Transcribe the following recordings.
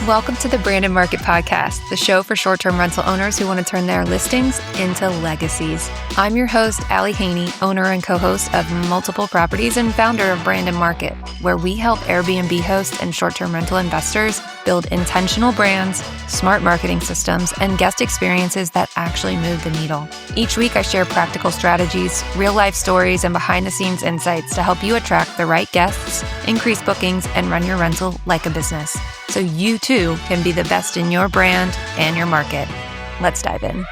Welcome to the Brandon Market Podcast, the show for short-term rental owners who want to turn their listings into legacies. I'm your host, Allie Haney, owner and co-host of multiple properties and founder of Brandon Market, where we help Airbnb hosts and short-term rental investors build intentional brands, smart marketing systems, and guest experiences that actually move the needle. Each week, I share practical strategies, real-life stories, and behind-the-scenes insights to help you attract the right guests, increase bookings, and run your rental like a business, so you too can be the best in your brand and your market. Let's dive in.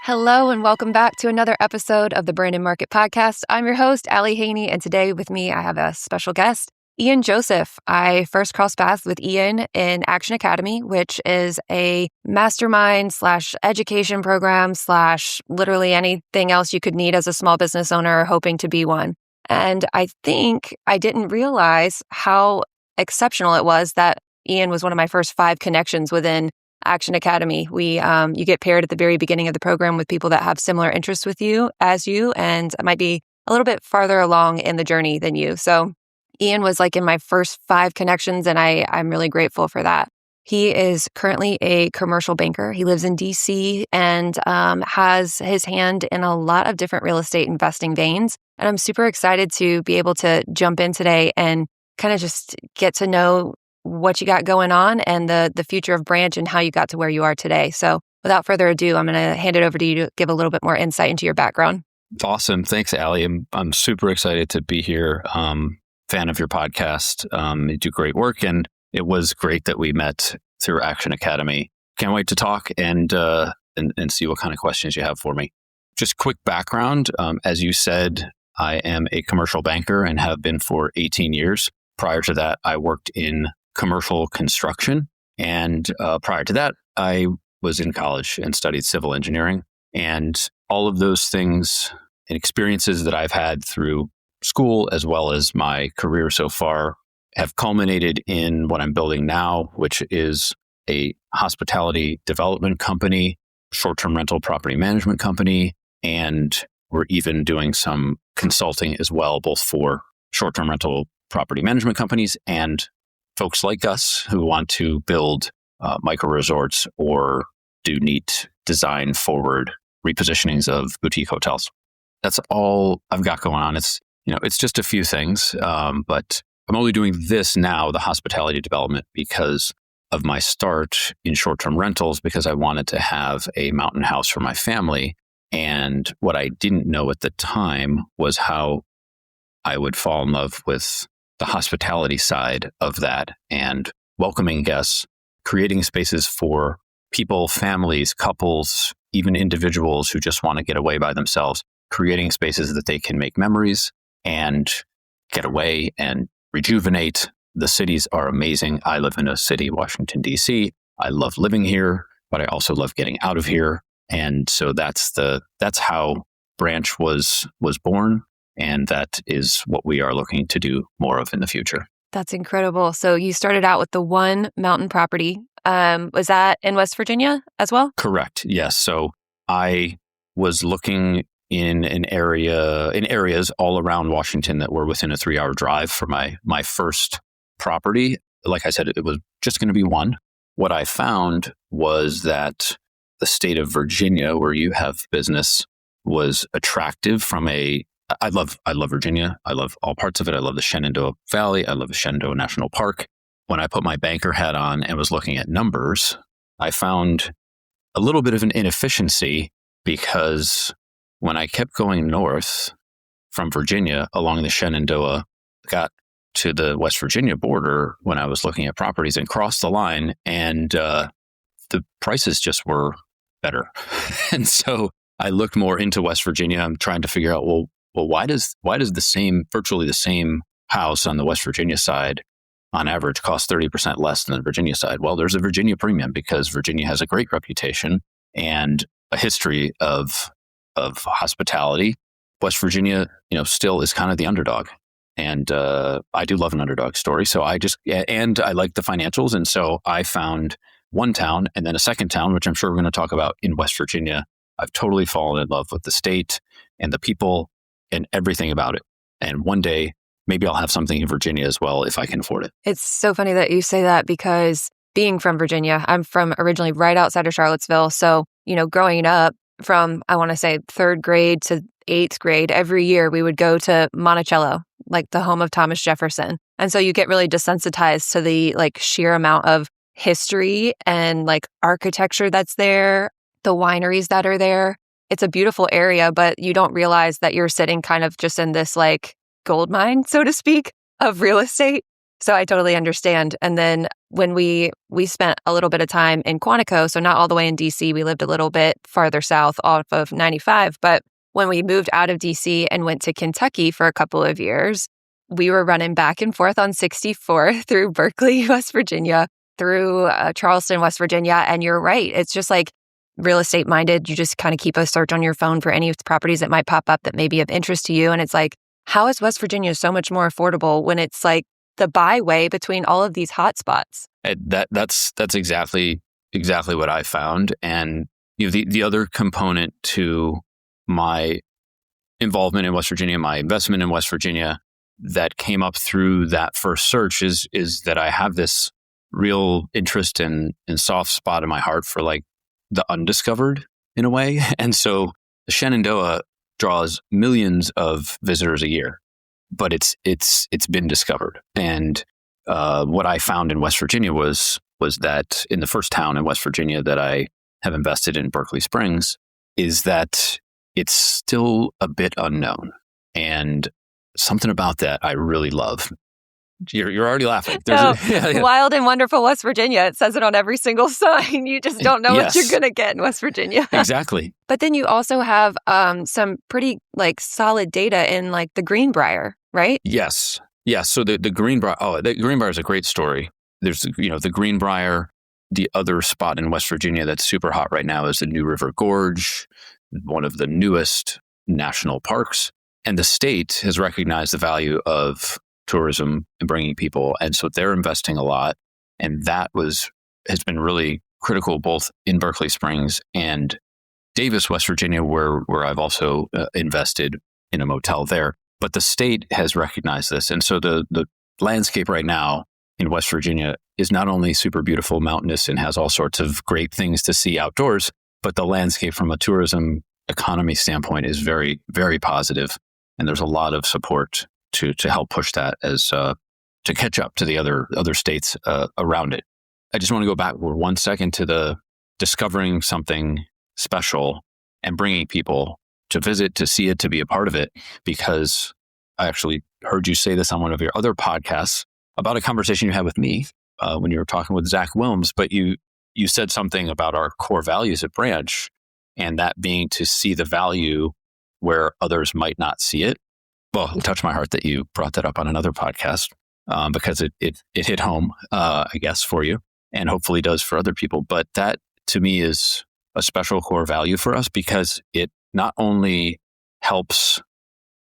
Hello and welcome back to another episode of the Brandon Market Podcast. I'm your host, Allie Haney, and today with me I have a special guest, Ian Joseph. I first crossed paths with Ian in Action Academy, which is a mastermind / education program / literally anything else you could need as a small business owner hoping to be one. And I think I didn't realize how exceptional it was that Ian was one of my first 5 connections within Action Academy. You get paired at the very beginning of the program with people that have similar interests with you and might be a little bit farther along in the journey than you. So Ian was like in my first 5 connections, and I'm really grateful for that. He is currently a commercial banker. He lives in DC and has his hand in a lot of different real estate investing veins. And I'm super excited to be able to jump in today and kind of just get to know what you got going on and the future of Branch and how you got to where you are today. So without further ado, I'm going to hand it over to you to give a little bit more insight into your background. Awesome. Thanks, Allie. I'm super excited to be here. Fan of your podcast. You do great work, and it was great that we met through Action Academy. Can't wait to talk and see what kind of questions you have for me. Just quick background. As you said, I am a commercial banker and have been for 18 years. Prior to that, I worked in commercial construction. And prior to that, I was in college and studied civil engineering. And all of those things and experiences that I've had through school, as well as my career so far, have culminated in what I'm building now, which is a hospitality development company, short-term rental property management company, and we're even doing some consulting as well, both for short-term rental property management companies and folks like us who want to build micro resorts or do neat design forward repositionings of boutique hotels. That's all I've got going on. It's just a few things, but I'm only doing this now, the hospitality development, because of my start in short-term rentals, because I wanted to have a mountain house for my family. And what I didn't know at the time was how I would fall in love with the hospitality side of that and welcoming guests, creating spaces for people, families, couples, even individuals who just want to get away by themselves, creating spaces that they can make memories and get away and rejuvenate. The cities are amazing. I live in a city, Washington, D.C. I love living here, but I also love getting out of here. And so that's how Branch was born. And that is what we are looking to do more of in the future. That's incredible. So you started out with the one mountain property. Was that in West Virginia as well? Correct. Yes. So I was looking in areas all around Washington that were within a 3-hour drive for my first property. Like I said, it was just going to be one. What I found was that the state of Virginia, where you have business, was attractive from I love Virginia. I love all parts of it. I love the Shenandoah Valley. I love the Shenandoah National Park. When I put my banker hat on and was looking at numbers, I found a little bit of an inefficiency, because when I kept going north from Virginia along the Shenandoah, got to the West Virginia border when I was looking at properties and crossed the line, and the prices just were better. And so I looked more into West Virginia. I'm trying to figure out, well, why does virtually the same house on the West Virginia side on average cost 30% less than the Virginia side? Well, there's a Virginia premium because Virginia has a great reputation and a history of hospitality. West Virginia, still is kind of the underdog. And I do love an underdog story. So I like the financials. And so I found one town and then a second town, which I'm sure we're going to talk about, in West Virginia. I've totally fallen in love with the state and the people and everything about it. And one day maybe I'll have something in Virginia as well if I can afford it. It's so funny that you say that because being from Virginia, I'm from originally right outside of Charlottesville. So, growing up from, I want to say 3rd grade to 8th grade, every year we would go to Monticello, like the home of Thomas Jefferson. And so you get really desensitized to the sheer amount of history and architecture that's there, the wineries that are there. It's a beautiful area, but you don't realize that you're sitting kind of just in this gold mine, so to speak, of real estate. So I totally understand. And then when we spent a little bit of time in Quantico, so not all the way in DC, we lived a little bit farther south off of 95. But when we moved out of DC and went to Kentucky for a couple of years, we were running back and forth on 64 through Berkeley, West Virginia, through Charleston, West Virginia. And you're right. It's just real estate minded. You just kind of keep a search on your phone for any properties that might pop up that may be of interest to you. And it's how is West Virginia so much more affordable when it's the byway between all of these hotspots? That's exactly what I found. And the other component to my involvement in West Virginia, my investment in West Virginia, that came up through that first search is that I have this real interest and soft spot in my heart for the undiscovered in a way. And so the Shenandoah draws millions of visitors a year, but it's been discovered. And what I found in West Virginia was that in the first town in West Virginia that I have invested in, Berkeley Springs, is that it's still a bit unknown. And something about that I really love. You're already laughing. Wild and wonderful West Virginia. It says it on every single sign. You just don't know what you're going to get in West Virginia. Exactly. But then you also have some pretty solid data in the Greenbrier, right? Yes. So the Greenbrier. The Greenbrier is a great story. There's the Greenbrier. The other spot in West Virginia that's super hot right now is the New River Gorge, one of the newest national parks. And the state has recognized the value of tourism and bringing people. And so they're investing a lot. And that has been really critical both in Berkeley Springs and Davis, West Virginia, where I've also invested in a motel there. But the state has recognized this. And so the landscape right now in West Virginia is not only super beautiful, mountainous, and has all sorts of great things to see outdoors, but the landscape from a tourism economy standpoint is very, very positive. And there's a lot of support to help push that as to catch up to the other states around it. I just want to go back for 1 second to the discovering something special and bringing people to visit, to see it, to be a part of it, because I actually heard you say this on one of your other podcasts about a conversation you had with me when you were talking with Zach Wilms, but you said something about our core values at Branch, and that being to see the value where others might not see it. Well, it touched my heart that you brought that up on another podcast because it hit home, I guess, for you, and hopefully does for other people. But that, to me, is a special core value for us because it not only helps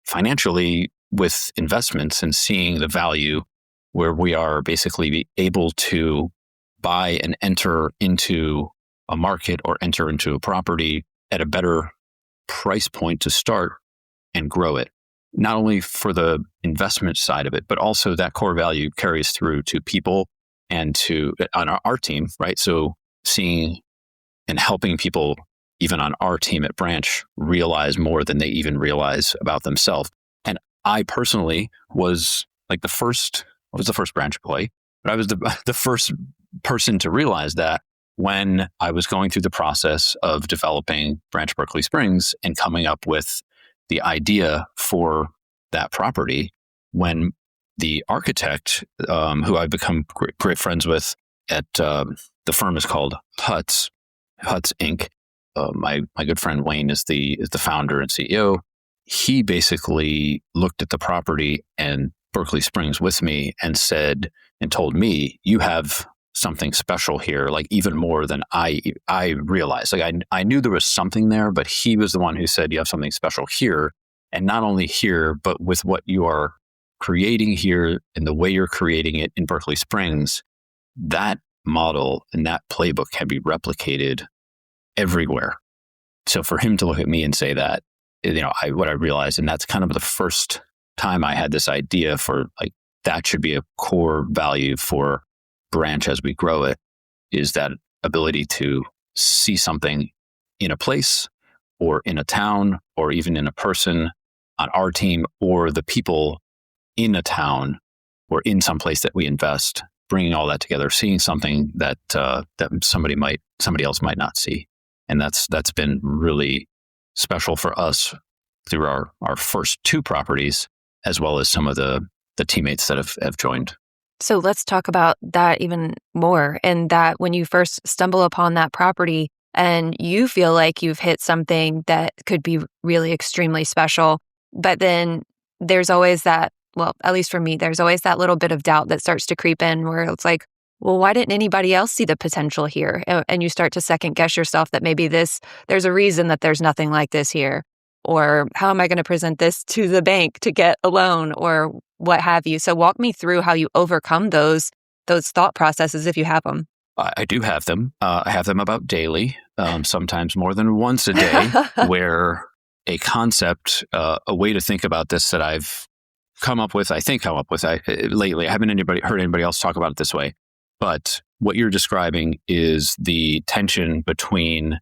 financially with investments and seeing the value where we are basically able to buy and enter into a market or enter into a property at a better price point to start and grow it. Not only for the investment side of it, but also that core value carries through to people and on our team, right? So seeing and helping people, even on our team at Branch, realize more than they even realize about themselves. And I personally was the first Branch employee, but I was the first person to realize that when I was going through the process of developing Branch Berkeley Springs and coming up with the idea for that property, when the architect, who I've become great friends with at the firm is called Huts Inc. My good friend Wayne is the founder and CEO. He basically looked at the property and Berkeley Springs with me and told me, you have something special here, even more than I realized. I knew there was something there, but he was the one who said, you have something special here. And not only here, but with what you are creating here and the way you're creating it in Berkeley Springs, that model and that playbook can be replicated everywhere. So for him to look at me and say that, what I realized, and that's kind of the first time I had this idea for like, that should be a core value for Branch as we grow it, is that ability to see something in a place or in a town or even in a person on our team or the people in a town or in some place that we invest, bringing all that together, seeing something that somebody else might not see. And that's been really special for us through our first two properties, as well as some of the teammates that have joined. So let's talk about that even more. And that when you first stumble upon that property and you feel like you've hit something that could be really extremely special, but then there's always that, well, at least for me, there's always that little bit of doubt that starts to creep in where it's like, well, why didn't anybody else see the potential here? And you start to second guess yourself that maybe there's a reason that there's nothing like this here. Or how am I going to present this to the bank to get a loan or what have you? So walk me through how you overcome those thought processes if you have them. I do have them. I have them about daily, sometimes more than once a day, where a concept, a way to think about this that I've come up with lately. I haven't heard anybody else talk about it this way. But what you're describing is the tension between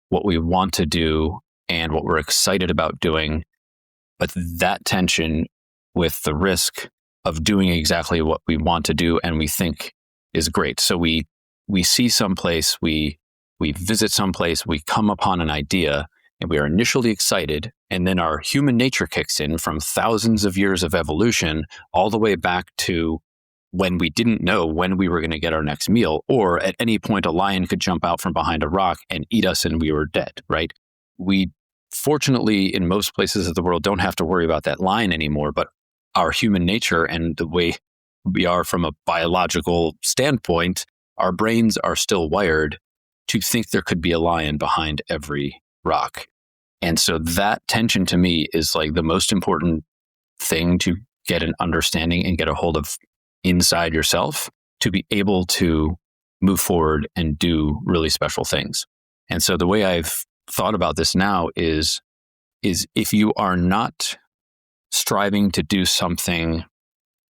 what we want to do and what we're excited about doing, but that tension with the risk of doing exactly what we want to do and we think is great. So we see someplace, we visit someplace, we come upon an idea, and we are initially excited, and then our human nature kicks in from thousands of years of evolution all the way back to when we didn't know when we were going to get our next meal, or at any point a lion could jump out from behind a rock and eat us and we were dead, right? We fortunately, in most places of the world, don't have to worry about that lion anymore, but our human nature and the way we are from a biological standpoint, our brains are still wired to think there could be a lion behind every rock. And so that tension to me is like the most important thing to get an understanding and get a hold of inside yourself to be able to move forward and do really special things. And so the way I've thought about this now is if you are not striving to do something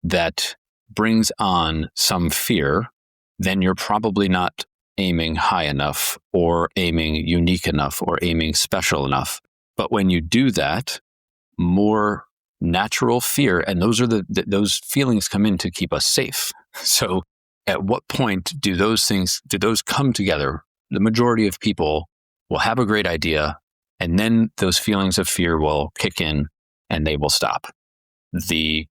that brings on some fear, then you're probably not aiming high enough or aiming unique enough or aiming special enough. But when you do that, more natural fear, and those feelings come in to keep us safe. So at what point do those come together? The majority of people will have a great idea, and then those feelings of fear will kick in and they will stop. The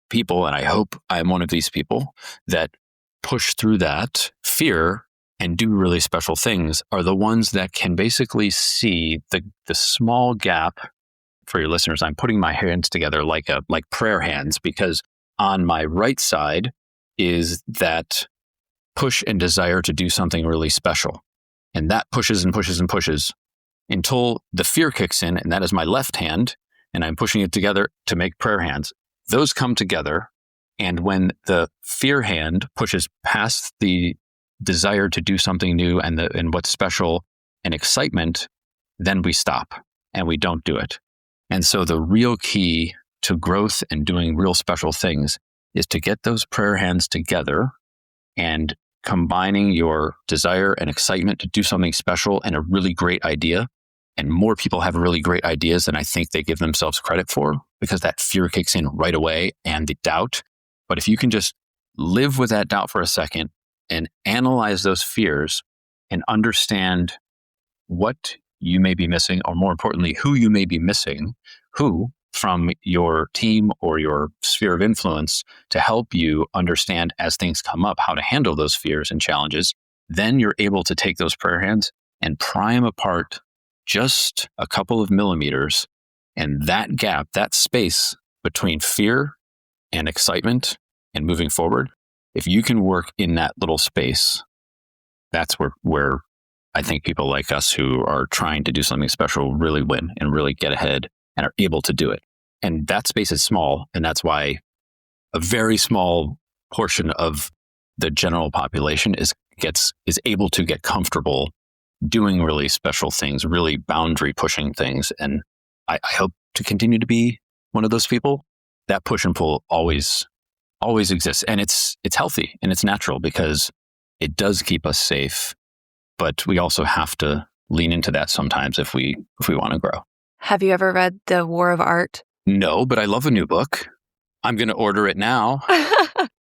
people, and I hope I'm one of these people, that push through that fear and do really special things are the ones that can basically see the small gap. For your listeners, I'm putting my hands together like prayer hands, because on my right side is that push and desire to do something really special. And that pushes and pushes and pushes until the fear kicks in, and that is my left hand, and I'm pushing it together to make prayer hands. Those come together, and when the fear hand pushes past the desire to do something new and what's special and excitement, then we stop and we don't do it. And so the real key to growth and doing real special things is to get those prayer hands together and combining your desire and excitement to do something special and a really great idea. And more people have really great ideas than I think they give themselves credit for, because that fear kicks in right away and the doubt. But if you can just live with that doubt for a second and analyze those fears and understand what you may be missing, or more importantly, who you may be missing, who from your team or your sphere of influence to help you understand as things come up, how to handle those fears and challenges, then you're able to take those prayer hands and pry them apart just a couple of millimeters. And that gap, that space between fear and excitement and moving forward, if you can work in that little space, that's where I think people like us who are trying to do something special really win and really get ahead and are able to do it. And that space is small. And that's why a very small portion of the general population is able to get comfortable doing really special things, really boundary pushing things. And I hope to continue to be one of those people. that push and pull always exists. And it's healthy and it's natural because it does keep us safe. But we also have to lean into that sometimes if we want to grow. Have you ever read The War of Art? No, but I love a new book. I'm going to order it now.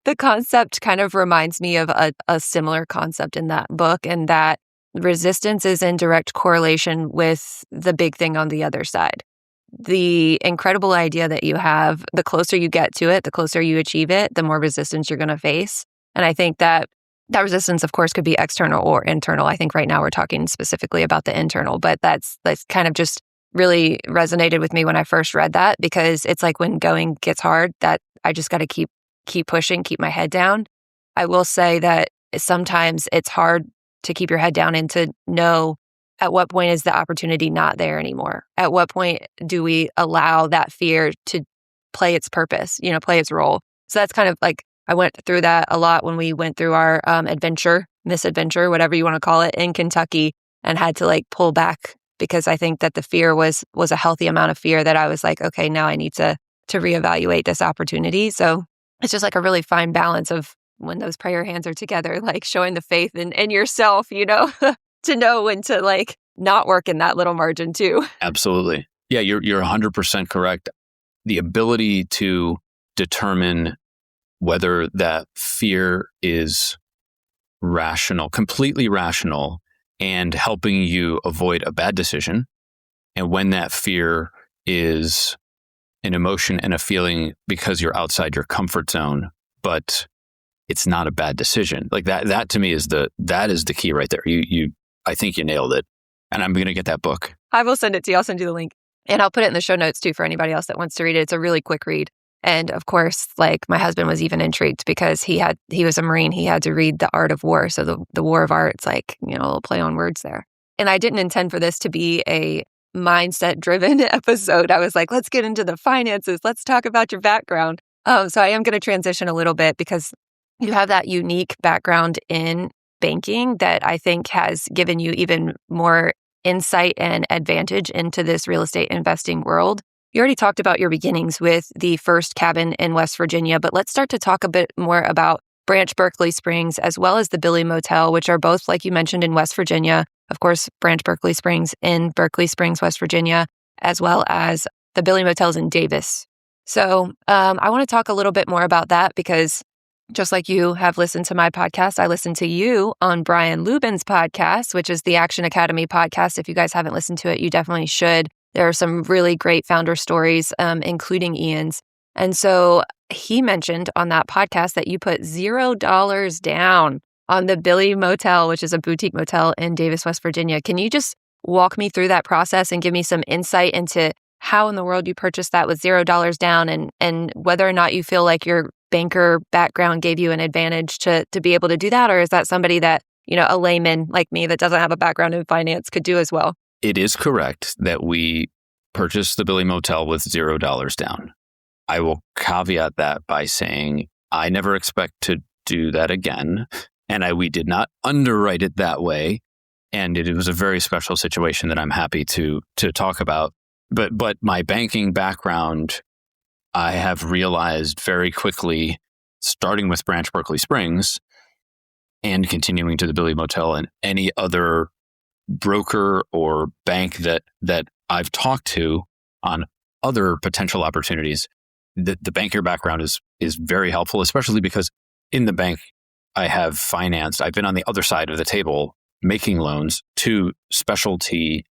The concept kind of reminds me of a similar concept in that book, and that resistance is in direct correlation with the big thing on the other side. The incredible idea that you have, the closer you get to it, the closer you achieve it, the more resistance you're going to face. And I think that resistance, of course, could be external or internal. I think right now we're talking specifically about the internal, but that's kind of just really resonated with me when I first read that, because it's like when going gets hard, that I just got to keep pushing, keep my head down. I will say that sometimes it's hard to keep your head down and to know at what point is the opportunity not there anymore. At what point do we allow that fear to play its purpose, play its role? So that's kind of like, I went through that a lot when we went through our misadventure, whatever you want to call it, in Kentucky, and had to like pull back, because I think that the fear was a healthy amount of fear that I was like, okay, now I need to reevaluate this opportunity. So it's just like a really fine balance of when those prayer hands are together, like showing the faith in yourself, to know when to like not work in that little margin too. Absolutely. Yeah, you're 100% correct. The ability to determine whether that fear is rational, completely rational, and helping you avoid a bad decision, and when that fear is an emotion and a feeling because you're outside your comfort zone, but it's not a bad decision. Like that to me is the key right there. I think you nailed it. And I'm going to get that book. I will send it to you. I'll send you the link. And I'll put it in the show notes too for anybody else that wants to read it. It's a really quick read. And of course, like my husband was even intrigued because he was a Marine. He had to read The Art of War. So the War of Art, it's like, a little play on words there. And I didn't intend for this to be a mindset driven episode. I was like, let's get into the finances. Let's talk about your background. So I am going to transition a little bit because you have that unique background in banking that I think has given you even more insight and advantage into this real estate investing world. You already talked about your beginnings with the first cabin in West Virginia, but let's start to talk a bit more about Branch Berkeley Springs as well as the Billy Motel, which are both, like you mentioned, in West Virginia. Of course, Branch Berkeley Springs in Berkeley Springs, West Virginia, as well as the Billy Motels in Davis. So I want to talk a little bit more about that because just like you have listened to my podcast, I listened to you on Brian Lubin's podcast, which is the Action Academy podcast. If you guys haven't listened to it, you definitely should. There are some really great founder stories, including Ian's. And so he mentioned on that podcast that you put $0 down on the Billy Motel, which is a boutique motel in Davis, West Virginia. Can you just walk me through that process and give me some insight into how in the world you purchased that with $0 down and whether or not you feel like your banker background gave you an advantage to be able to do that? Or is that somebody that, a layman like me that doesn't have a background in finance could do as well? It is correct that we purchased the Billy Motel with $0 down. I will caveat that by saying I never expect to do that again. And we did not underwrite it that way. And it was a very special situation that I'm happy to talk about. But my banking background, I have realized very quickly, starting with Branch Berkeley Springs and continuing to the Billy Motel and any other broker or bank that I've talked to on other potential opportunities, the banker background is very helpful, especially because in the bank, I've been on the other side of the table making loans to specialty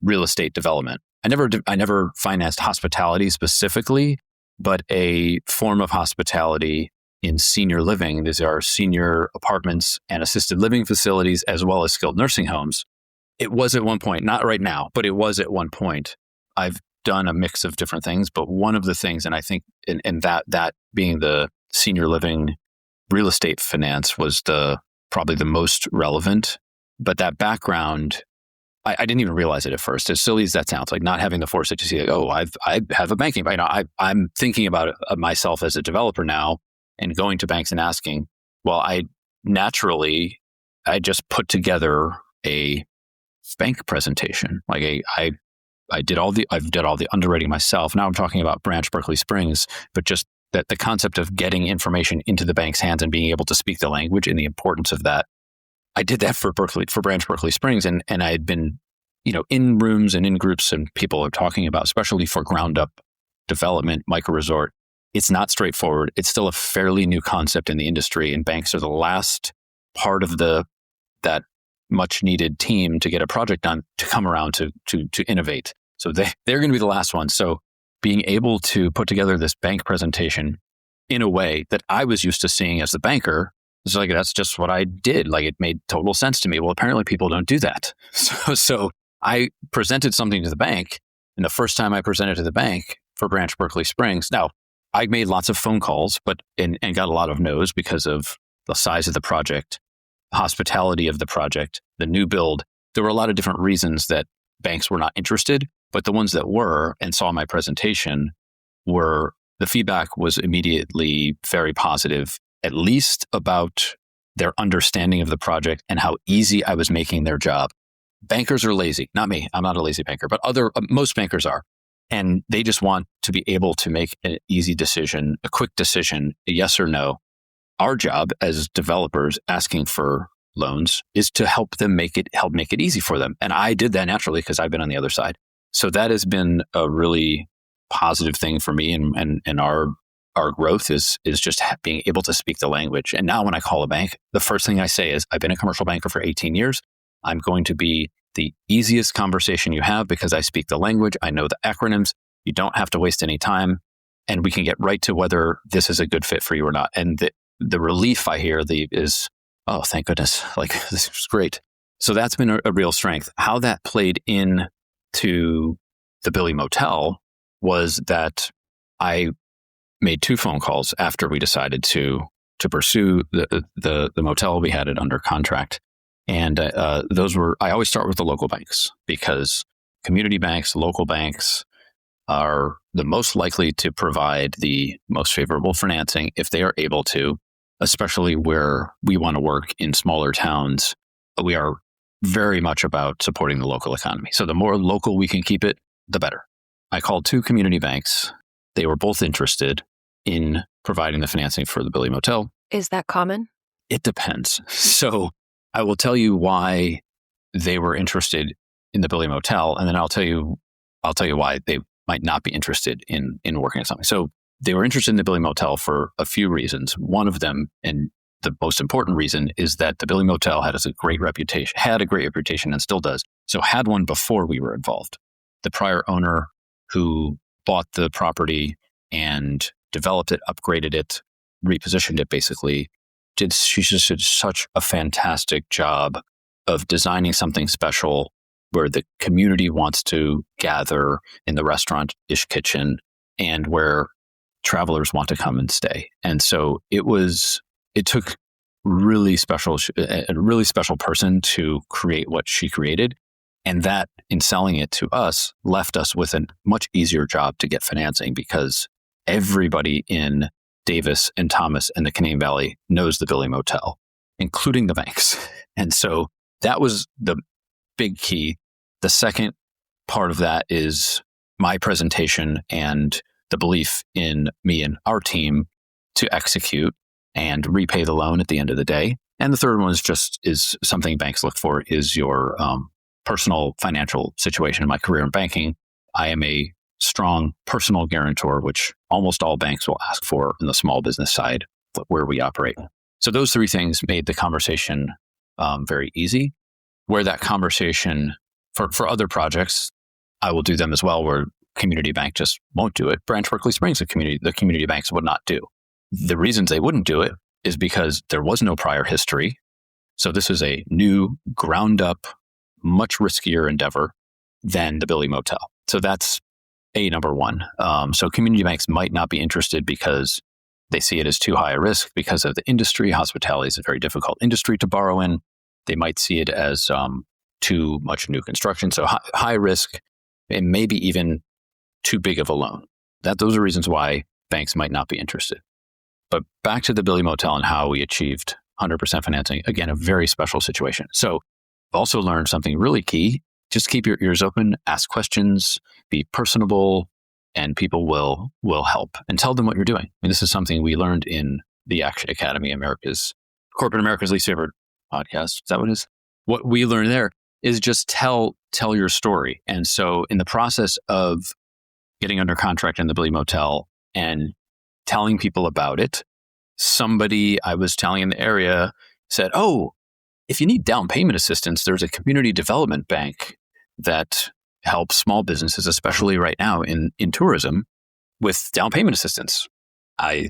real estate development. I never financed hospitality specifically, but a form of hospitality in senior living. These are senior apartments and assisted living facilities, as well as skilled nursing homes. It was at one point, not right now, but it was at one point. I've done a mix of different things, but one of the things, and I think in that being the senior living real estate finance was probably the most relevant. But that background, I didn't even realize it at first. As silly as that sounds, like not having the foresight to see, like, oh, I have a banking. I'm thinking about it, myself as a developer now, and going to banks and asking. Well, I just put together a bank presentation. Like I I've did all the underwriting myself. Now I'm talking about Branch Berkeley Springs, but just that the concept of getting information into the bank's hands and being able to speak the language and the importance of that. I did that for Branch Berkeley Springs, and I had been, in rooms and in groups, and people are talking about, especially for ground up development, micro resort. It's not straightforward. It's still a fairly new concept in the industry, and banks are the last part of that much needed team to get a project done to come around to innovate. So they're going to be the last ones. So being able to put together this bank presentation in a way that I was used to seeing as the banker, it's like, that's just what I did. Like, it made total sense to me. Well, apparently people don't do that. So I presented something to the bank, and the first time I presented to the bank for Branch Berkeley Springs, now I made lots of phone calls, and got a lot of no's because of the size of the project, hospitality of the project, the new build. There were a lot of different reasons that banks were not interested, but the ones that were and saw my presentation the feedback was immediately very positive, at least about their understanding of the project and how easy I was making their job. Bankers are lazy, not me. I'm not a lazy banker, but most bankers are. And they just want to be able to make an easy decision, a quick decision, a yes or no. Our job as developers asking for loans is to help make it easy for them. And I did that naturally because I've been on the other side. So that has been a really positive thing for me, and our growth is just being able to speak the language. And now when I call a bank, the first thing I say is, I've been a commercial banker for 18 years. I'm going to be the easiest conversation you have because I speak the language. I know the acronyms. You don't have to waste any time, and we can get right to whether this is a good fit for you or not. And the relief I hear is, oh, thank goodness, like, this is great. So that's been a real strength. How that played in to the Billy Motel was that I made 2 phone calls after we decided to pursue the motel. We had it under contract. And those were, I always start with the local banks, because community banks, local banks are the most likely to provide the most favorable financing if they are able to, especially where we want to work in smaller towns. We are very much about supporting the local economy. So the more local we can keep it, the better. I called 2 community banks. They were both interested in providing the financing for the Billy Motel. Is that common? It depends. So I will tell you why they were interested in the Billy Motel, and then I'll tell you why they might not be interested in working on something. So they were interested in the Billy Motel for a few reasons. One of them, and the most important reason, is that the Billy Motel had a great reputation and still does. So had one before we were involved. The prior owner who bought the property and developed it, upgraded it, repositioned it basically, she just did such a fantastic job of designing something special where the community wants to gather in the restaurant-ish kitchen and where travelers want to come and stay. And so it took a really special person to create what she created. And that, in selling it to us, left us with a much easier job to get financing, because everybody in Davis and Thomas and the Canaan Valley knows the Billy Motel, including the banks. And so that was the big key. The second part of that is my presentation and the belief in me and our team to execute and repay the loan at the end of the day. And the third one is something banks look for, is your personal financial situation. In my career in banking, I am a strong personal guarantor, which almost all banks will ask for in the small business side where we operate. So those 3 things made the conversation very easy. Where that conversation for other projects, I will do them as well, where community bank just won't do it. Branch Berkeley Springs, the community banks would not do. The reasons they wouldn't do it is because there was no prior history. So this is a new, ground up, much riskier endeavor than the Billy Motel. So that's number one. So community banks might not be interested because they see it as too high a risk because of the industry. Hospitality is a very difficult industry to borrow in. They might see it as too much new construction. So high risk, and maybe even too big of a loan. Those are reasons why banks might not be interested. But back to the Billy Motel and how we achieved 100% financing. Again, a very special situation. So also learned something really key just keep your ears open, ask questions, be personable, and people will help. And tell them what you're doing. And this is something we learned in the Action Academy, Corporate America's least favorite podcast. Is that what it is? What we learned there is just tell your story. And so in the process of getting under contract in the Billy Motel and telling people about it, somebody I was telling in the area said, "Oh, if you need down payment assistance, there's a community development bank that helps small businesses, especially right now in tourism, with down payment assistance." I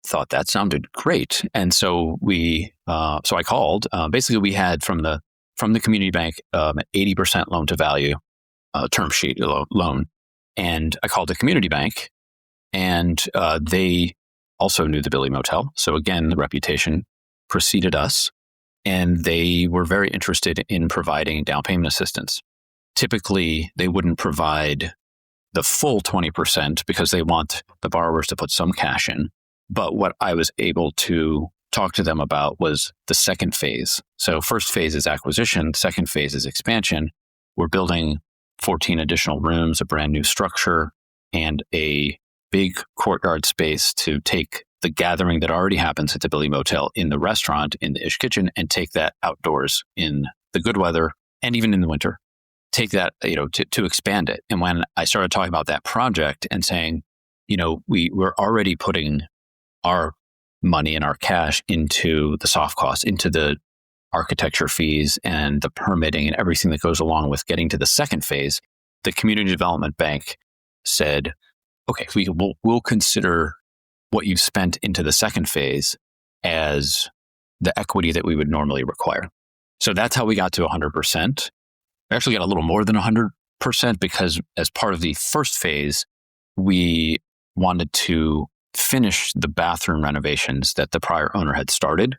thought that sounded great. And so so I called. Basically, we had from the community bank an 80% loan to value term sheet loan. And I called the community bank, and they also knew the Billy Motel. So again, the reputation preceded us, and they were very interested in providing down payment assistance. Typically, they wouldn't provide the full 20% because they want the borrowers to put some cash in. But what I was able to talk to them about was the second phase. So first phase is acquisition, second phase is expansion. We're building 14 additional rooms, a brand new structure, and a big courtyard space to take the gathering that already happens at the Billy Motel in the restaurant, in the Ish Kitchen, and take that outdoors in the good weather and even in the winter. Take that, to expand it. And when I started talking about that project and saying, we're already putting our money and our cash into the soft costs, into the architecture fees and the permitting and everything that goes along with getting to the second phase, the community development bank said, "Okay, we'll consider what you've spent into the second phase as the equity that we would normally require." So that's how we got to 100%. We actually got a little more than 100% because as part of the first phase, we wanted to finish the bathroom renovations that the prior owner had started.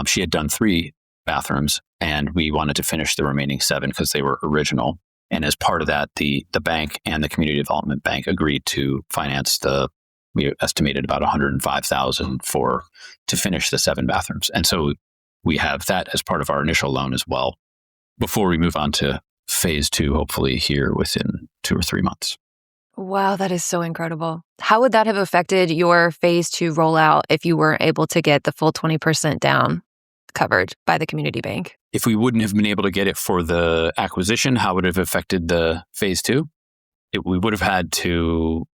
She had done 3 bathrooms, and we wanted to finish the remaining 7 because they were original. And as part of that, the bank and the community development bank agreed to finance we estimated about $105,000 to finish the 7 bathrooms. And so we have that as part of our initial loan as well, before we move on to phase 2, hopefully here within 2 or 3 months. Wow, that is so incredible. How would that have affected your phase 2 rollout if you weren't able to get the full 20% down covered by the community bank? If we wouldn't have been able to get it for the acquisition, how would it have affected the phase 2? We would have had to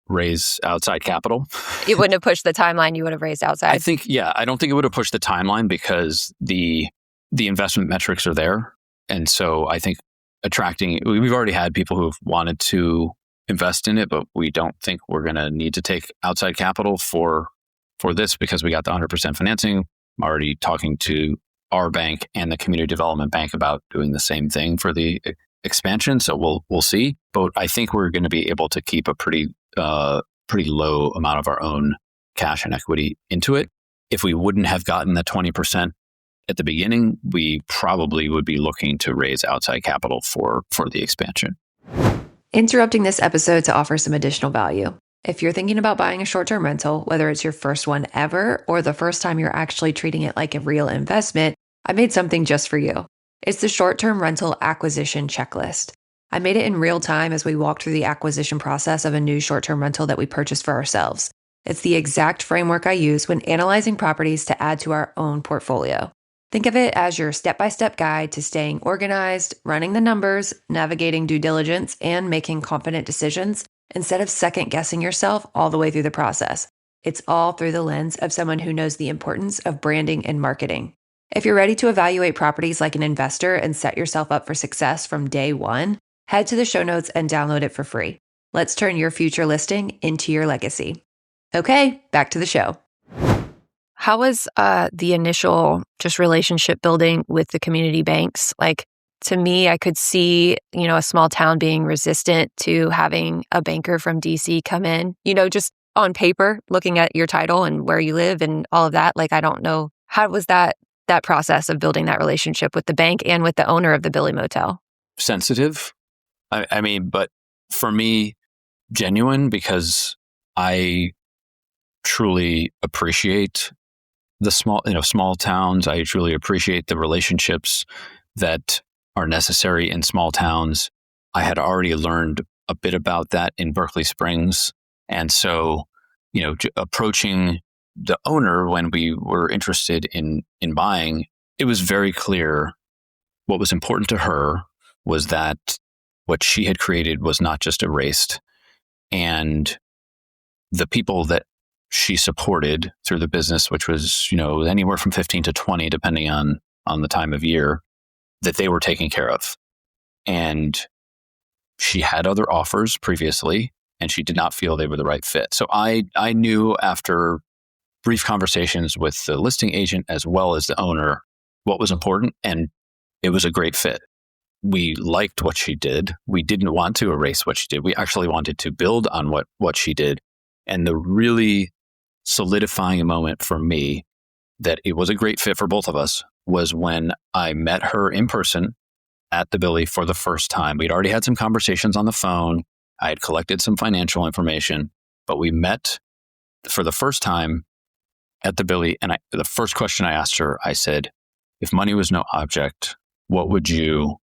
raise outside capital. It wouldn't have pushed the timeline you would have raised outside. I don't think it would have pushed the timeline because the investment metrics are there. And so I think we've already had people who've wanted to invest in it, but we don't think we're going to need to take outside capital for this because we got the 100% financing. I'm already talking to our bank and the community development bank about doing the same thing for the expansion. So we'll see. But I think we're going to be able to keep a pretty low amount of our own cash and equity into it. If we wouldn't have gotten the 20% at the beginning, we probably would be looking to raise outside capital for the expansion. Interrupting this episode to offer some additional value. If you're thinking about buying a short-term rental, whether it's your first one ever or the first time you're actually treating it like a real investment, I made something just for you. It's the short-term rental acquisition checklist. I made it in real time as we walked through the acquisition process of a new short-term rental that we purchased for ourselves. It's the exact framework I use when analyzing properties to add to our own portfolio. Think of it as your step-by-step guide to staying organized, running the numbers, navigating due diligence, and making confident decisions instead of second-guessing yourself all the way through the process. It's all through the lens of someone who knows the importance of branding and marketing. If you're ready to evaluate properties like an investor and set yourself up for success from day one, head to the show notes and download it for free. Let's turn your future listing into your legacy. Okay, back to the show. How was the initial just relationship building with the community banks? Like, to me, I could see, a small town being resistant to having a banker from DC come in, just on paper, looking at your title and where you live and all of that. Like, I don't know. How was that process of building that relationship with the bank and with the owner of the Billy Motel? Sensitive. I mean, but for me, genuine, because I truly appreciate the small towns. I truly appreciate the relationships that are necessary in small towns. I had already learned a bit about that in Berkeley Springs. And so, approaching the owner when we were interested in buying, it was very clear what was important to her was that what she had created was not just erased. And the people that she supported through the business, which was, anywhere from 15 to 20, depending on the time of year, that they were taken care of. And she had other offers previously, and she did not feel they were the right fit. So I knew after brief conversations with the listing agent as well as the owner what was important, and it was a great fit. We liked what she did. We didn't want to erase what she did. We actually wanted to build on what she did. And the really solidifying moment for me that it was a great fit for both of us was when I met her in person at the Billy for the first time. We'd already had some conversations on the phone. I had collected some financial information, but we met for the first time at the Billy. And the first question I asked her, I said, if money was no object, what would you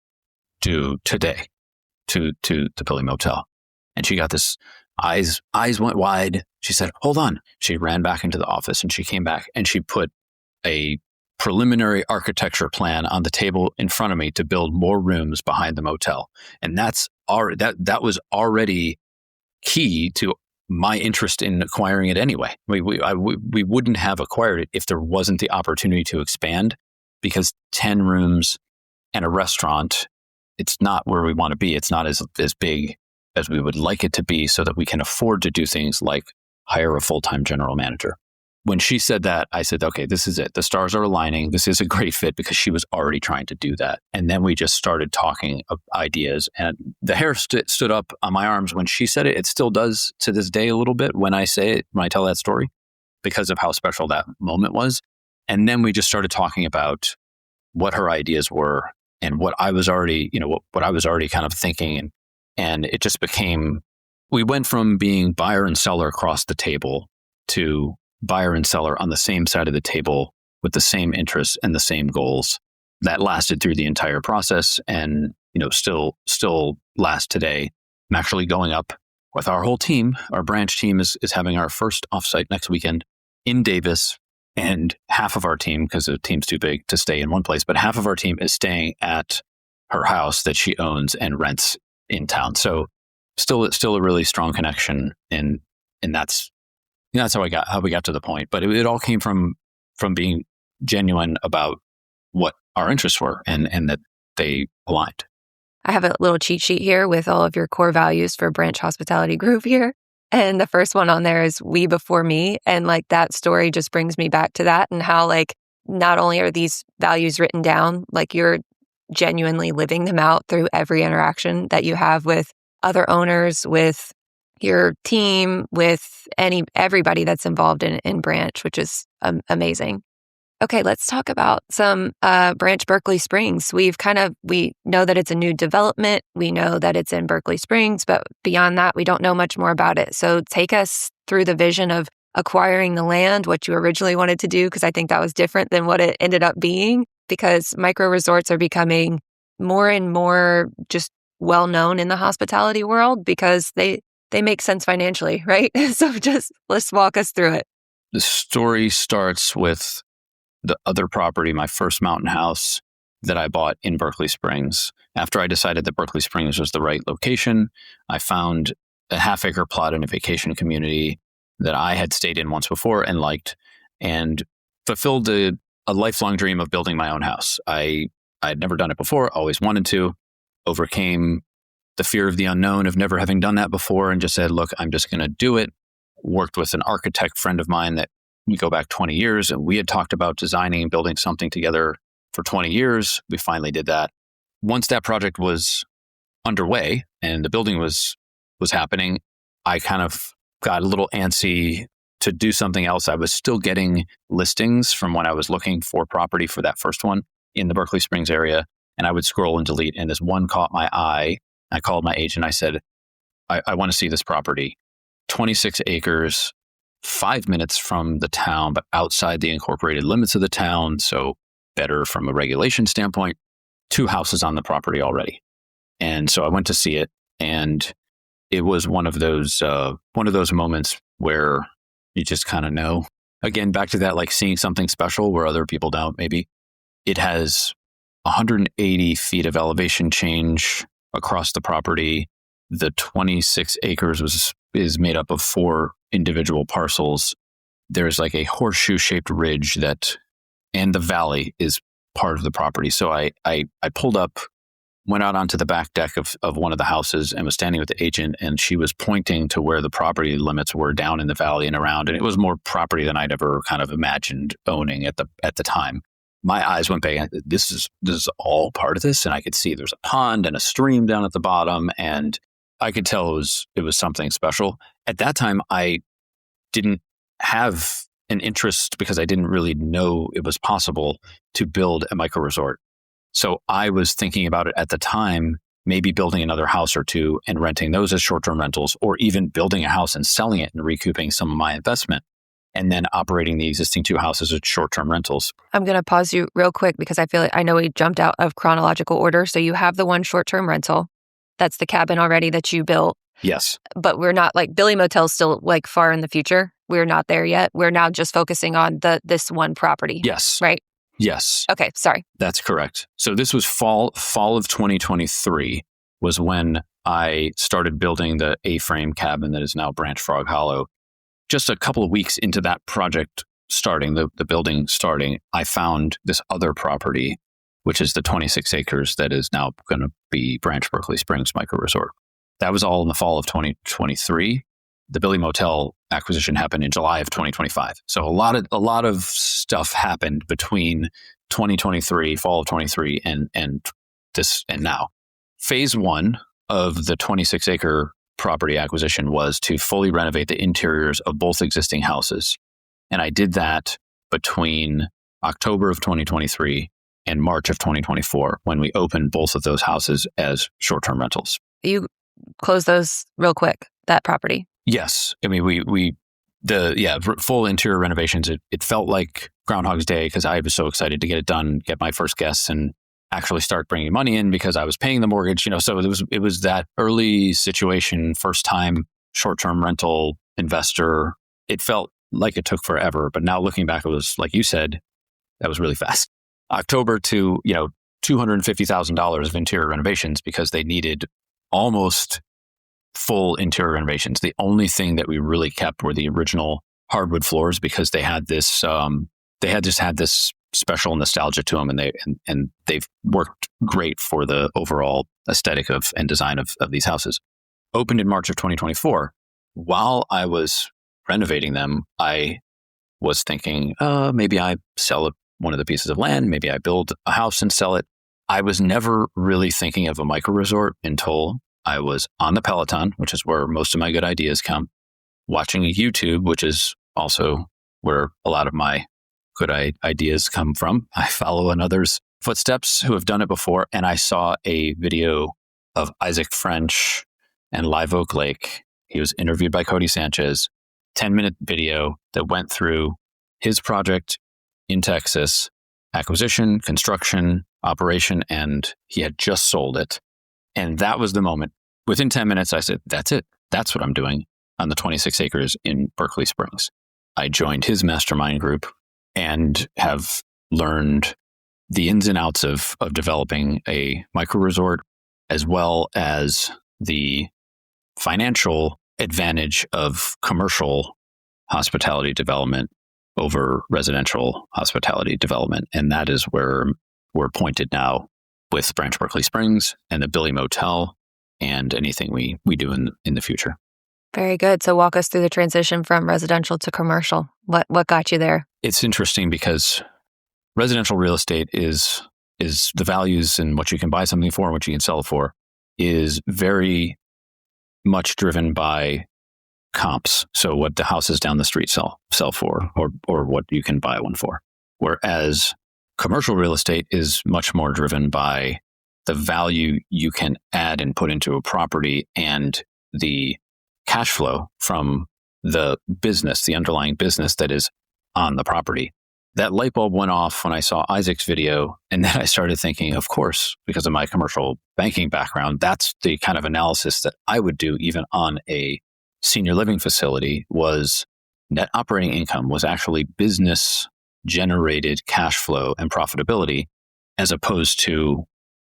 do today to the Billy Motel? And she got this eyes went wide. She said, hold on. She ran back into the office and she came back and she put a preliminary architecture plan on the table in front of me to build more rooms behind the motel. And that was already key to my interest in acquiring it anyway. We wouldn't have acquired it if there wasn't the opportunity to expand, because 10 rooms and a restaurant, it's not where we want to be. It's not as big as we would like it to be so that we can afford to do things like hire a full-time general manager. When she said that, I said, okay, this is it. The stars are aligning. This is a great fit, because she was already trying to do that. And then we just started talking ideas, and the hair stood up on my arms when she said it. It still does to this day a little bit when I say it, when I tell that story, because of how special that moment was. And then we just started talking about what her ideas were and what I was already, what I was already kind of thinking. And it just became, we went from being buyer and seller across the table to buyer and seller on the same side of the table with the same interests and the same goals. That lasted through the entire process, and still lasts today. I'm actually going up with our whole team. Our branch team is having our first offsite next weekend in Davis, and half of our team, because the team's too big to stay in one place, but half of our team is staying at her house that she owns and rents in town. So still a really strong connection, and that's how we got to the point. But it all came from being genuine about what our interests were and that they aligned. I have a little cheat sheet here with all of your core values for Branch Hospitality Group here. And the first one on there is we before me. And that story just brings me back to that, and how not only are these values written down, you're genuinely living them out through every interaction that you have with other owners, with your team, with everybody that's involved in Branch, which is amazing. Okay, let's talk about some Branch Berkeley Springs. We know that it's a new development. We know that it's in Berkeley Springs, but beyond that, we don't know much more about it. So take us through the vision of acquiring the land, what you originally wanted to do, because I think that was different than what it ended up being, because micro resorts are becoming more and more just well-known in the hospitality world because they make sense financially, right? So let's walk us through it. The story starts with the other property, my first mountain house that I bought in Berkeley Springs. After I decided that Berkeley Springs was the right location, I found a half-acre plot in a vacation community that I had stayed in once before and liked, and fulfilled a lifelong dream of building my own house. I'd never done it before, always wanted to, overcame the fear of the unknown of never having done that before, and just said, look, I'm just going to do it. Worked with an architect friend of mine that we go back 20 years, and we had talked about designing and building something together for 20 years. We finally did that. Once that project was underway and the building was happening, I kind of got a little antsy to do something else. I was still getting listings from when I was looking for property for that first one in the Berkeley Springs area, and I would scroll and delete, and this one caught my eye. I called my agent. I said, I want to see this property. 26 acres, 5 minutes from the town, but outside the incorporated limits of the town, so better from a regulation standpoint. 2 houses on the property already. And so I went to see it, and it was one of those moments where you just kind of know. Again, back to that, like seeing something special where other people don't. Maybe it has 180 feet of elevation change across the property. The 26 acres is made up of 4 individual parcels. There's like a horseshoe-shaped ridge and the valley is part of the property. So I pulled up, went out onto the back deck of one of the houses and was standing with the agent, and she was pointing to where the property limits were down in the valley and around. And it was more property than I'd ever kind of imagined owning at the time. My eyes went big. This is all part of this. And I could see there's a pond and a stream down at the bottom. And I could tell it was something special. At that time, I didn't have an interest, because I didn't really know it was possible to build a micro resort. So I was thinking about it at the time, maybe building another house or 2 and renting those as short-term rentals, or even building a house and selling it and recouping some of my investment, and then operating the existing 2 houses as short-term rentals. I'm going to pause you real quick because I feel like I know we jumped out of chronological order. So you have the one short-term rental. That's the cabin already that you built. Yes. But we're not like Billy Motel's still like far in the future. We're not there yet. We're now just focusing on this one property. Yes. Right? Yes. Okay. Sorry. That's correct. So this was fall of 2023 was when I started building the A-frame cabin that is now Branch Frog Hollow. Just a couple of weeks into that project starting, the building starting, I found this other property, which is the 26 acres that is now going to be Branch Berkeley Springs Micro Resort. That was all in the fall of 2023. The Billy Motel acquisition happened in July of 2025. So a lot of stuff happened between 2023, fall of 23, and now. Phase 1 of the 26 acre property acquisition was to fully renovate the interiors of both existing houses. And I did that between October of 2023 and March of 2024, when we opened both of those houses as short-term rentals. You close those real quick, that property? Yes. I mean, full interior renovations. It felt like Groundhog's Day, because I was so excited to get it done, get my first guests, and actually start bringing money in because I was paying the mortgage. So it was that early situation, first time short-term rental investor. It felt like it took forever, but now looking back, it was, like you said, that was really fast. October to $250,000 of interior renovations, because they needed almost full interior renovations. The only thing that we really kept were the original hardwood floors, because they had this had this special nostalgia to them, and they've worked great for the overall aesthetic and design of these houses. Opened in March of 2024. While I was renovating them, I was thinking, maybe I sell one of the pieces of land, maybe I build a house and sell it. I was never really thinking of a micro resort until I was on the Peloton, which is where most of my good ideas come, watching YouTube, which is also where a lot of my good ideas come from. I follow in others' footsteps who have done it before, and I saw a video of Isaac French and Live Oak Lake. He was interviewed by Cody Sanchez, 10-minute video that went through his project in Texas, acquisition, construction, operation, and he had just sold it. And that was the moment. Within 10 minutes, I said, that's it. That's what I'm doing on the 26 acres in Berkeley Springs. I joined his mastermind group and have learned the ins and outs of developing a micro resort, as well as the financial advantage of commercial hospitality development over residential hospitality development. And that is where we're pointed now with Branch Berkeley Springs and the Billy Motel and anything we do in the future. Very good. So walk us through the transition from residential to commercial. What got you there? It's interesting because residential real estate is the values and what you can buy something for and what you can sell it for is very much driven by comps. So what the houses down the street sell for, or what you can buy one for. Whereas commercial real estate is much more driven by the value you can add and put into a property and the cash flow from the business, the underlying business that is on the property. that light bulb went off when I saw Isaac's video. And then I started thinking, of course, because of my commercial banking background, that's the kind of analysis that I would do even on a senior living facility. Was net operating income was actually business generated cash flow and profitability, as opposed to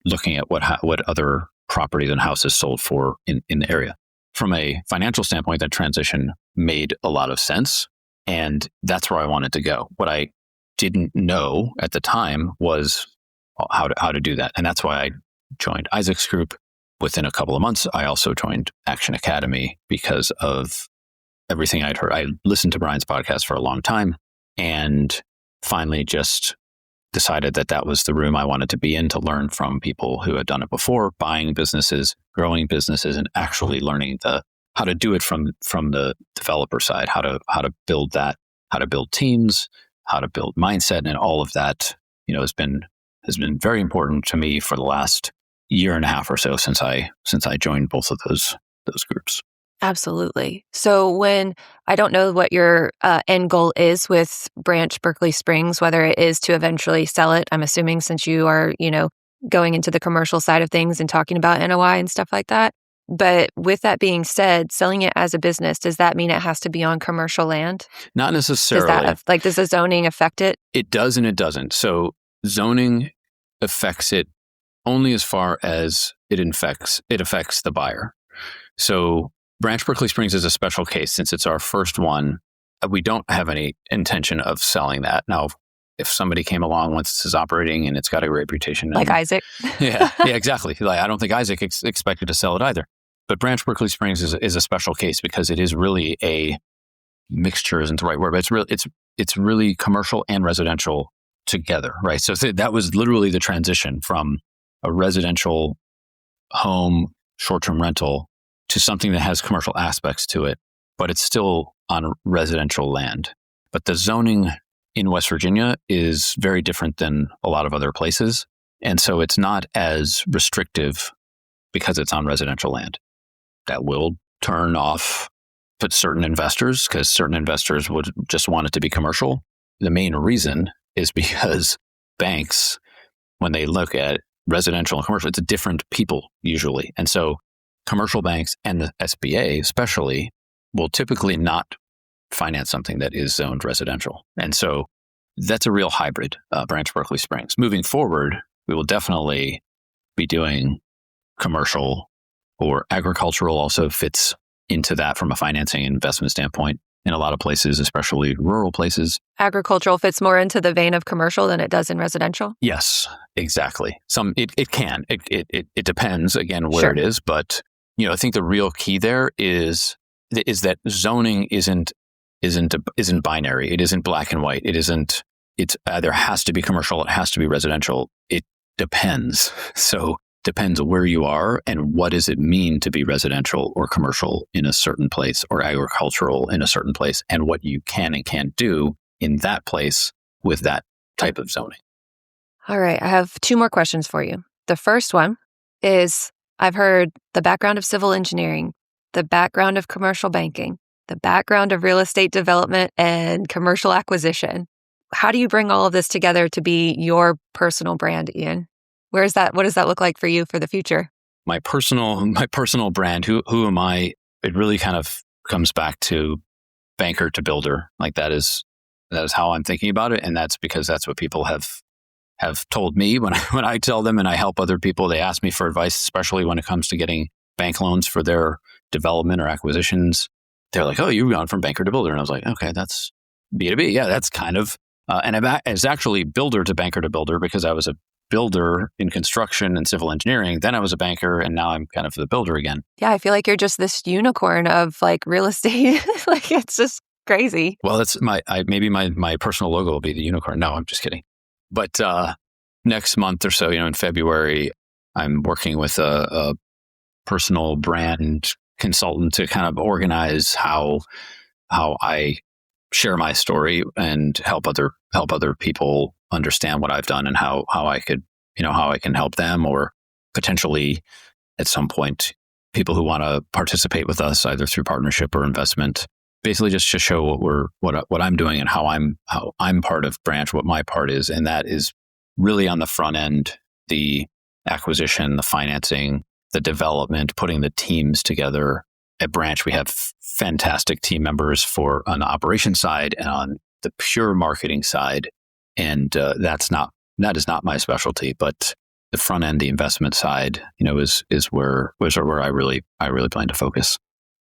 looking at what other properties and houses sold for in the area. From a financial standpoint, that transition made a lot of sense. And that's where I wanted to go. What I didn't know at the time was how to do that. And that's why I joined Isaac's group. Within a couple of months, I also joined Action Academy because of everything I'd heard. I listened to Brian's podcast for a long time and finally just decided that that was the room I wanted to be in, to learn from people who had done it before, buying businesses, growing businesses, and actually learning how to do it from the developer side, how to build that, how to build teams, how to build mindset, and all of that, has been very important to me for the last year and a half or so since I joined both of those groups. Absolutely. So I don't know what your end goal is with Branch Berkeley Springs, whether it is to eventually sell it. I'm assuming, since you are, going into the commercial side of things and talking about NOI and stuff like that. But with that being said, selling it as a business, does that mean it has to be on commercial land? Not necessarily. Does the zoning affect it? It does and it doesn't. So zoning affects it only as far as it affects the buyer. So Branch Berkeley Springs is a special case since it's our first one. We don't have any intention of selling that. Now, if somebody came along once this is operating and it's got a great reputation. Like Isaac? yeah, exactly. I don't think Isaac expected to sell it either. But Branch Berkeley Springs is a special case because it is really a mixture, isn't the right word, but it's really commercial and residential together, right? So that was literally the transition from a residential home, short-term rental, to something that has commercial aspects to it, but it's still on residential land. But the zoning in West Virginia is very different than a lot of other places. And so it's not as restrictive because it's on residential land. That will turn off certain investors, because certain investors would just want it to be commercial. The main reason is because banks, when they look at residential and commercial, it's a different people usually. And so commercial banks and the SBA especially will typically not finance something that is zoned residential. And so that's a real hybrid, Branch Berkeley Springs. Moving forward, we will definitely be doing commercial, or agricultural also fits into that from a financing and investment standpoint in a lot of places, especially rural places. Agricultural fits more into the vein of commercial than it does in residential? Yes, exactly. It can. It depends, again, where it is. But I think the real key there is that zoning isn't binary. It isn't black and white. It either has to be commercial, it has to be residential. It depends. So depends where you are and what does it mean to be residential or commercial in a certain place, or agricultural in a certain place, and what you can and can't do in that place with that type of zoning. All right. I have two more questions for you. The first one is, I've heard the background of civil engineering, the background of commercial banking, the background of real estate development and commercial acquisition. How do you bring all of this together to be your personal brand, Ian? What does that look like for you for the future? My personal brand, who am I? It really kind of comes back to banker to builder. Like that is how I'm thinking about it. And that's because that's what people have told me when I tell them and I help other people. They ask me for advice, especially when it comes to getting bank loans for their development or acquisitions. They're like, "Oh, you've gone from banker to builder." And I was like, "Okay, that's B2B. Yeah, that's kind of," and it's actually builder to banker to builder, because I was a builder in construction and civil engineering. Then I was a banker, and now I'm kind of the builder again. Yeah, I feel like you're just this unicorn of like real estate. Like it's just crazy. Well, that's maybe my personal logo will be the unicorn. No, I'm just kidding. But next month or so, in February, I'm working with a personal brand consultant to kind of organize how I share my story and help other people understand what I've done and how I can help them, or potentially at some point people who want to participate with us either through partnership or investment. basically just to show what I'm doing and how I'm part of Branch, what my part is, and that is really on the front end, the acquisition, the financing, the development, putting the teams together. At Branch, we have fantastic team members on the operation side and on the pure marketing side, and that is not my specialty, but the front end, the investment side, is where I really plan to focus.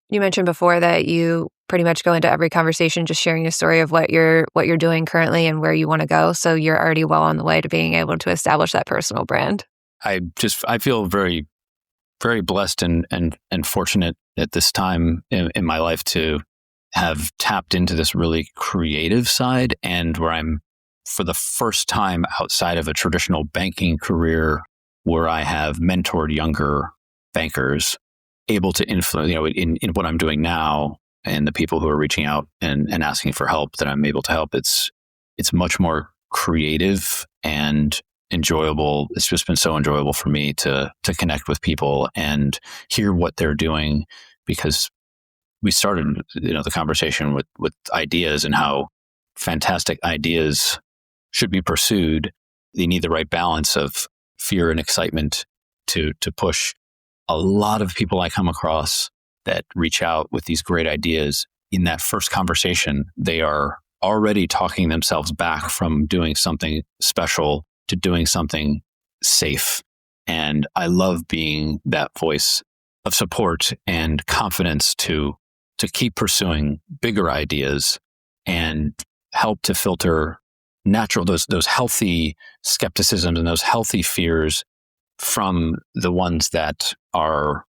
You mentioned before that you pretty much go into every conversation just sharing a story of what you're doing currently and where you want to go. So you're already well on the way to being able to establish that personal brand. I feel very, very blessed and fortunate at this time in my life to have tapped into this really creative side, and where I'm, for the first time outside of a traditional banking career, where I have mentored younger bankers, able to influence, in what I'm doing now, and the people who are reaching out and asking for help that I'm able to help. It's much more creative and enjoyable. It's just been so enjoyable for me to connect with people and hear what they're doing, because we started, the conversation with ideas and how fantastic ideas should be pursued. They need the right balance of fear and excitement to push. A lot of people I come across that reach out with these great ideas, in that first conversation, they are already talking themselves back from doing something special to doing something safe. And I love being that voice of support and confidence to keep pursuing bigger ideas and help to filter those healthy skepticisms and those healthy fears from the ones that are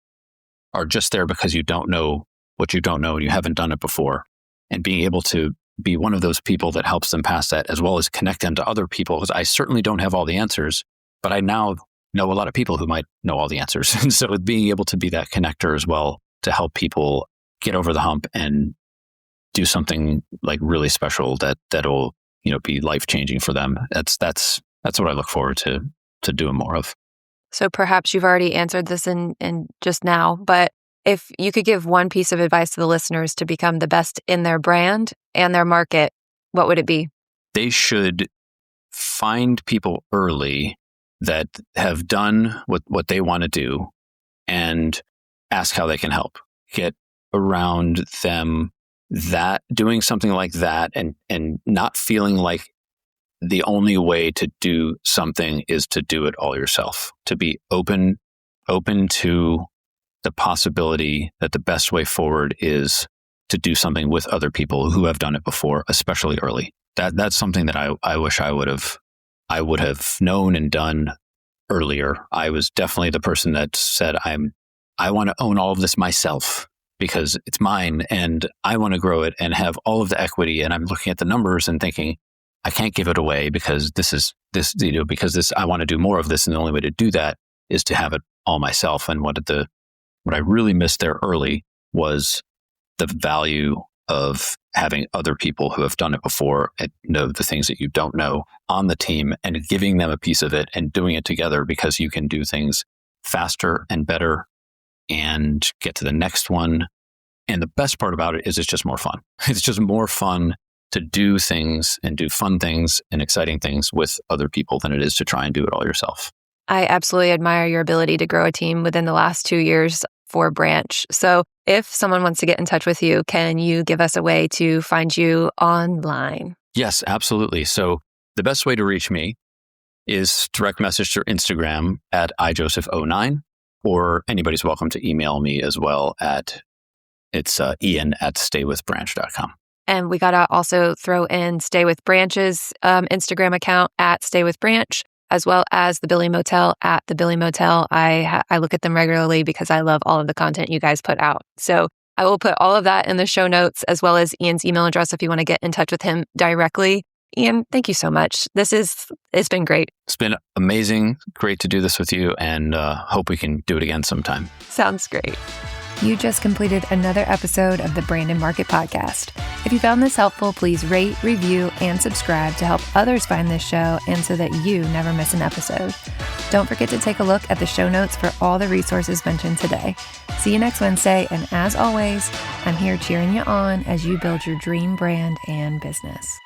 just there because you don't know what you don't know and you haven't done it before. And being able to be one of those people that helps them pass that, as well as connect them to other people, because I certainly don't have all the answers, but I now know a lot of people who might know all the answers. And so being able to be that connector as well to help people get over the hump and do something like really special that'll be life-changing for them. That's what I look forward to doing more of. So perhaps you've already answered this in just now, but if you could give one piece of advice to the listeners to become the best in their brand and their market, what would it be? They should find people early that have done what they want to do and ask how they can help. Get around them that doing something like that and not feeling like the only way to do something is to do it all yourself. To be open to the possibility that the best way forward is to do something with other people who have done it before, especially early. That's something that I wish I would have known and done earlier. I was definitely the person that said, I want to own all of this myself because it's mine and I want to grow it and have all of the equity. And I'm looking at the numbers and thinking, I can't give it away because I want to do more of this. And the only way to do that is to have it all myself. And what I really missed there early was the value of having other people who have done it before and know the things that you don't know on the team and giving them a piece of it and doing it together, because you can do things faster and better and get to the next one. And the best part about it is it's just more fun. It's just more fun to do things and do fun things and exciting things with other people than it is to try and do it all yourself. I absolutely admire your ability to grow a team within the last 2 years for Branch. So if someone wants to get in touch with you, can you give us a way to find you online? Yes, absolutely. So the best way to reach me is direct message through Instagram at ijoseph09, or anybody's welcome to email me as well it's ian@staywithbranch.com. And we got to also throw in Stay With Branch's Instagram account at Stay With Branch, as well as the Billy Motel at the Billy Motel. I look at them regularly because I love all of the content you guys put out. So I will put all of that in the show notes, as well as Ian's email address if you want to get in touch with him directly. Ian, thank you so much. It's been great. It's been amazing. Great to do this with you, and hope we can do it again sometime. Sounds great. You just completed another episode of the Brand and Market Podcast. If you found this helpful, please rate, review, and subscribe to help others find this show and so that you never miss an episode. Don't forget to take a look at the show notes for all the resources mentioned today. See you next Wednesday, and as always, I'm here cheering you on as you build your dream brand and business.